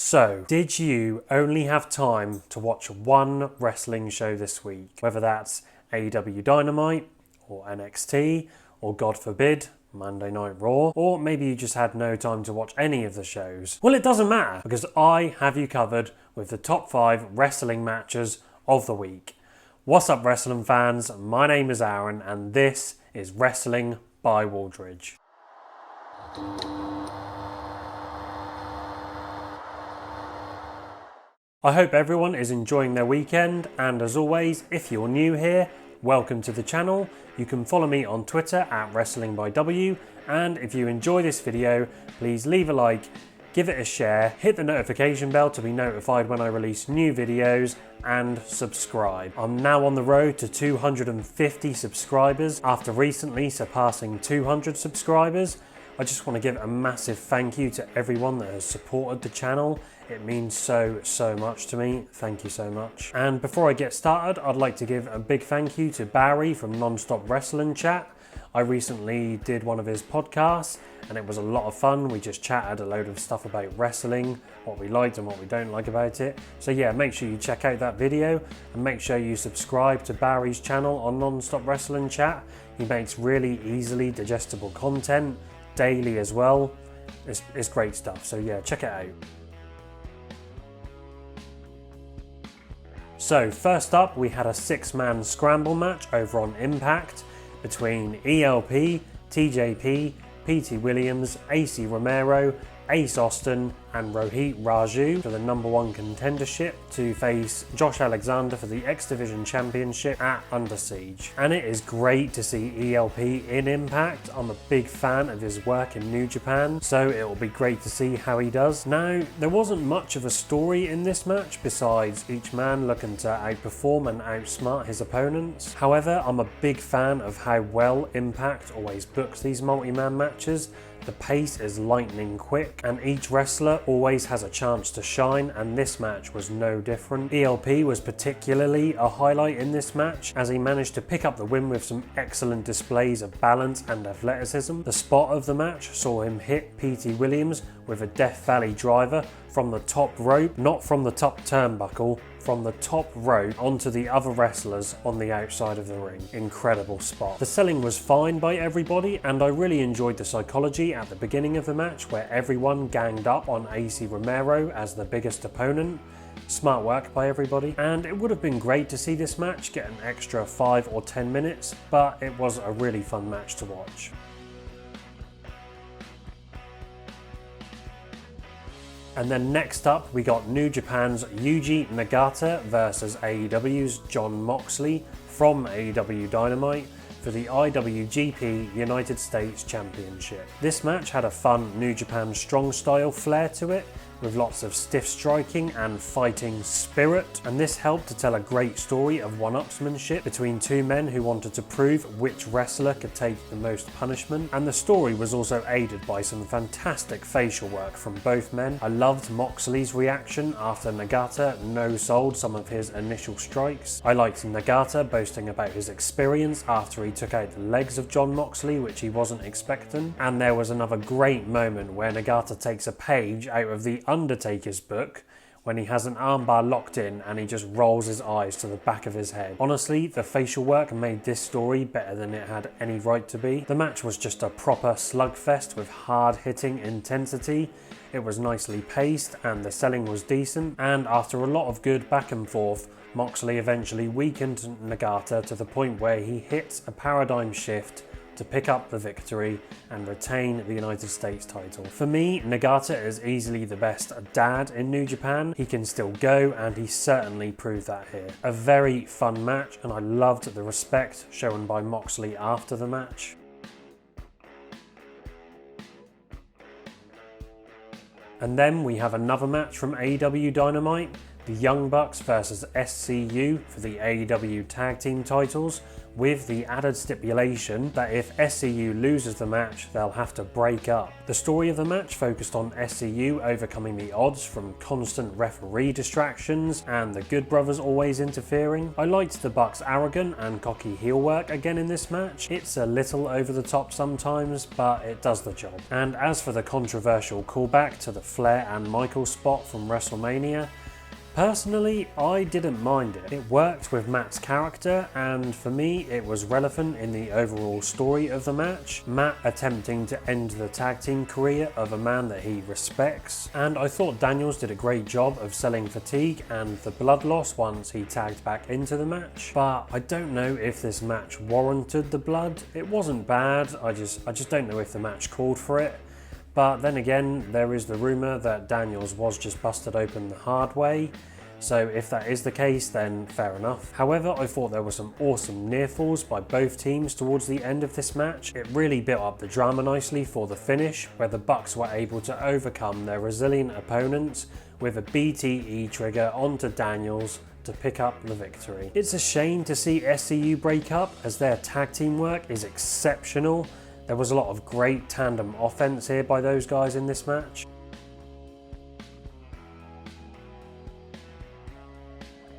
So, did you only have time to watch one wrestling show this week? Whether that's AEW Dynamite, or NXT, or God forbid, Monday Night Raw, or maybe you just had no time to watch any of the shows. Well, it doesn't matter, because I have you covered with the top 5 wrestling matches of the week. What's up, wrestling fans? My name is Aaron, and this is Wrestling by Waldridge. I hope everyone is enjoying their weekend, and as always, if you're new here, welcome to the channel. You can follow me on Twitter at WrestlingByW, and if you enjoy this video, please leave a like, give it a share, hit the notification bell to be notified when I release new videos, and subscribe. I'm now on the road to 250 subscribers after recently surpassing 200 subscribers. I just want to give a massive thank you to everyone that has supported the channel. It means so much to me. Thank you so much. And before I get started, I'd like to give a big thank you to Barry from Nonstop Wrestling Chat. I recently did one of his podcasts and it was a lot of fun. We just chatted a load of stuff about wrestling, what we liked and what we don't like about it. So yeah, make sure you check out that video and make sure you subscribe to Barry's channel on Nonstop Wrestling Chat. He makes really easily digestible content, daily as well. It's great stuff, so yeah, check it out. So first up, we had a 6-man scramble match over on Impact between ELP, TJP, PT Williams, AC Romero, Ace Austin and Rohit Raju for the #1 contendership to face Josh Alexander for the X Division Championship at Under Siege. And it is great to see ELP in Impact. I'm a big fan of his work in New Japan, so it will be great to see how he does. Now, there wasn't much of a story in this match besides each man looking to outperform and outsmart his opponents. However, I'm a big fan of how well Impact always books these multi-man matches. The pace is lightning quick and each wrestler always has a chance to shine, and this match was no different. ELP was particularly a highlight in this match as he managed to pick up the win with some excellent displays of balance and athleticism. The spot of the match saw him hit PT Williams with a Death Valley driver from the top rope, not from the top turnbuckle, from the top rope onto the other wrestlers on the outside of the ring. Incredible spot. The selling was fine by everybody, and I really enjoyed the psychology at the beginning of the match where everyone ganged up on AC Romero as the biggest opponent. Smart work by everybody, and it would have been great to see this match get an extra 5 or 10 minutes, but it was a really fun match to watch. And then next up, we got New Japan's Yuji Nagata versus AEW's Jon Moxley from AEW Dynamite for the IWGP United States Championship. This match had a fun New Japan strong style flair to it, with lots of stiff striking and fighting spirit, and this helped to tell a great story of one-upsmanship between two men who wanted to prove which wrestler could take the most punishment, and the story was also aided by some fantastic facial work from both men. I loved Moxley's reaction after Nagata no-sold some of his initial strikes. I liked Nagata boasting about his experience after he took out the legs of Jon Moxley, which he wasn't expecting, and there was another great moment where Nagata takes a page out of the Undertaker's book when he has an armbar locked in and he just rolls his eyes to the back of his head. Honestly, the facial work made this story better than it had any right to be. The match was just a proper slugfest with hard-hitting intensity. It was nicely paced and the selling was decent, and after a lot of good back and forth, Moxley eventually weakened Nagata to the point where he hits a paradigm shift to pick up the victory and retain the United States title. For me, Nagata is easily the best dad in New Japan. He can still go, and he certainly proved that here. A very fun match, and I loved the respect shown by Moxley after the match. And then we have another match from AEW Dynamite the Young Bucks versus SCU for the AEW tag team titles, with the added stipulation that if SCU loses the match, they'll have to break up. The story of the match focused on SCU overcoming the odds from constant referee distractions and the Good Brothers always interfering. I liked the Bucks' arrogant and cocky heel work again in this match. It's a little over the top sometimes, but it does the job. And as for the controversial callback to the Flair and Michaels spot from WrestleMania, personally, I didn't mind it. It worked with Matt's character, and for me, it was relevant in the overall story of the match. Matt attempting to end the tag team career of a man that he respects, and I thought Daniels did a great job of selling fatigue and the blood loss once he tagged back into the match. But I don't know if this match warranted the blood. It wasn't bad, I just don't know if the match called for it. But then again, there is the rumour that Daniels was just busted open the hard way, so if that is the case, then fair enough. However, I thought there were some awesome near falls by both teams towards the end of this match. It really built up the drama nicely for the finish, where the Bucks were able to overcome their resilient opponents with a BTE trigger onto Daniels to pick up the victory. It's a shame to see SCU break up, as their tag team work is exceptional. There was a lot of great tandem offense here by those guys in this match.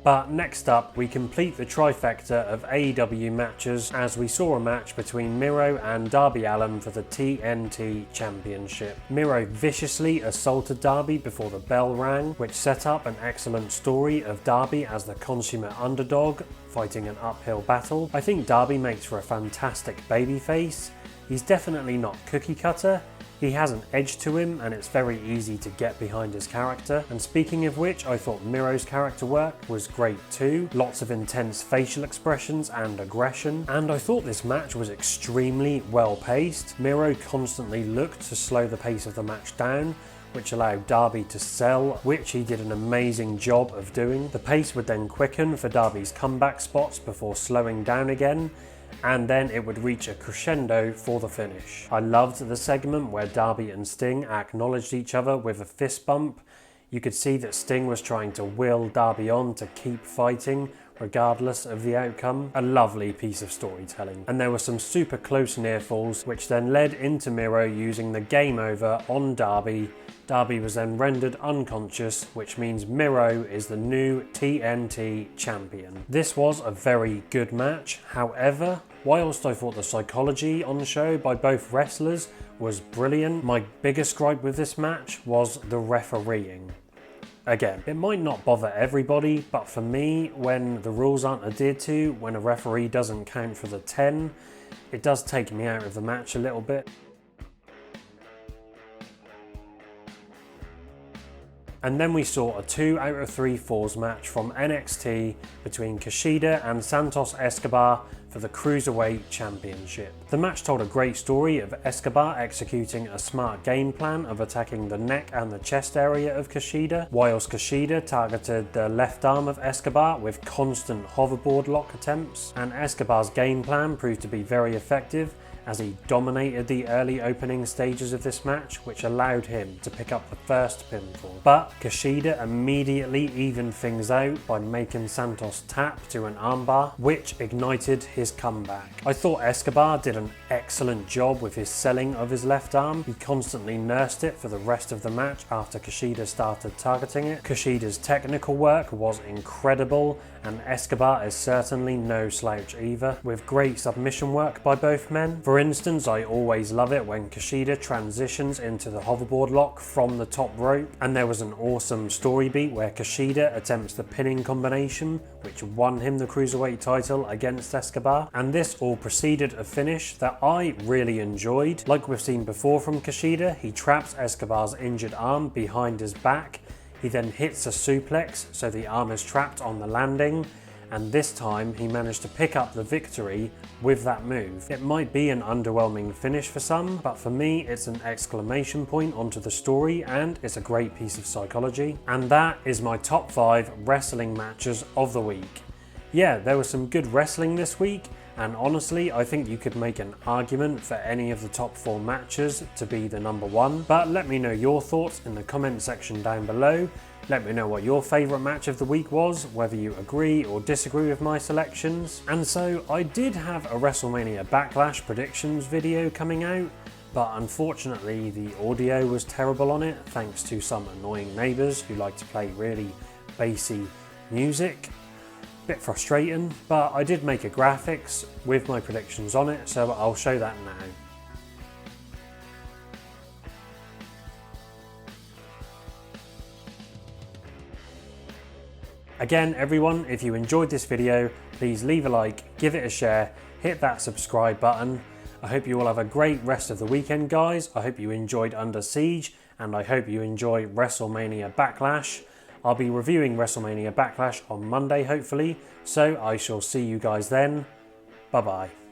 But next up, we complete the trifecta of AEW matches as we saw a match between Miro and Darby Allin for the TNT Championship. Miro viciously assaulted Darby before the bell rang, which set up an excellent story of Darby as the consummate underdog fighting an uphill battle. I think Darby makes for a fantastic babyface. He's definitely not cookie cutter. He has an edge to him, and it's very easy to get behind his character. And speaking of which, I thought Miro's character work was great too. Lots of intense facial expressions and aggression. And I thought this match was extremely well paced. Miro constantly looked to slow the pace of the match down, which allowed Darby to sell, which he did an amazing job of doing. The pace would then quicken for Darby's comeback spots before slowing down again, and then it would reach a crescendo for the finish. I loved the segment where Darby and Sting acknowledged each other with a fist bump. You could see that Sting was trying to will Darby on to keep fighting regardless of the outcome. A lovely piece of storytelling. And there were some super close near falls, which then led into Miro using the game over on Darby. Darby was then rendered unconscious, which means Miro is the new TNT champion. This was a very good match. However, whilst I thought the psychology on the show by both wrestlers was brilliant, my biggest gripe with this match was the refereeing. Again, it might not bother everybody, but for me, when the rules aren't adhered to, when a referee doesn't count for the 10, it does take me out of the match a little bit. And then we saw a 2 out of 3 falls match from NXT between Kushida and Santos Escobar for the Cruiserweight Championship. The match told a great story of Escobar executing a smart game plan of attacking the neck and the chest area of Kushida, whilst Kushida targeted the left arm of Escobar with constant hoverboard lock attempts, and Escobar's game plan proved to be very effective as he dominated the early opening stages of this match, which allowed him to pick up the first pinfall. But Kushida immediately evened things out by making Santos tap to an armbar, which ignited his comeback. I thought Escobar did an excellent job with his selling of his left arm. He constantly nursed it for the rest of the match after Kushida started targeting it. Kushida's technical work was incredible, and Escobar is certainly no slouch either, with great submission work by both men. For instance, I always love it when Kushida transitions into the hoverboard lock from the top rope, and there was an awesome story beat where Kushida attempts the pinning combination, which won him the Cruiserweight title against Escobar, and this all preceded a finish that I really enjoyed. Like we've seen before from Kushida, he traps Escobar's injured arm behind his back. He then hits a suplex, so the arm is trapped on the landing, and this time he managed to pick up the victory with that move. It might be an underwhelming finish for some, but for me it's an exclamation point onto the story, and it's a great piece of psychology. And that is my top 5 wrestling matches of the week. Yeah, there was some good wrestling this week, And honestly, I think you could make an argument for any of the top 4 matches to be the number 1. But let me know your thoughts in the comment section down below. Let me know what your favourite match of the week was, whether you agree or disagree with my selections. And so I did have a WrestleMania Backlash predictions video coming out, but unfortunately the audio was terrible on it thanks to some annoying neighbours who like to play really bassy music. Bit frustrating, but I did make a graphics with my predictions on it, so I'll show that now. Again everyone, if you enjoyed this video, please leave a like, give it a share, hit that subscribe button. I hope you all have a great rest of the weekend, guys. I hope you enjoyed Under Siege, and I hope you enjoy WrestleMania Backlash. I'll be reviewing WrestleMania Backlash on Monday hopefully, so I shall see you guys then. Bye bye.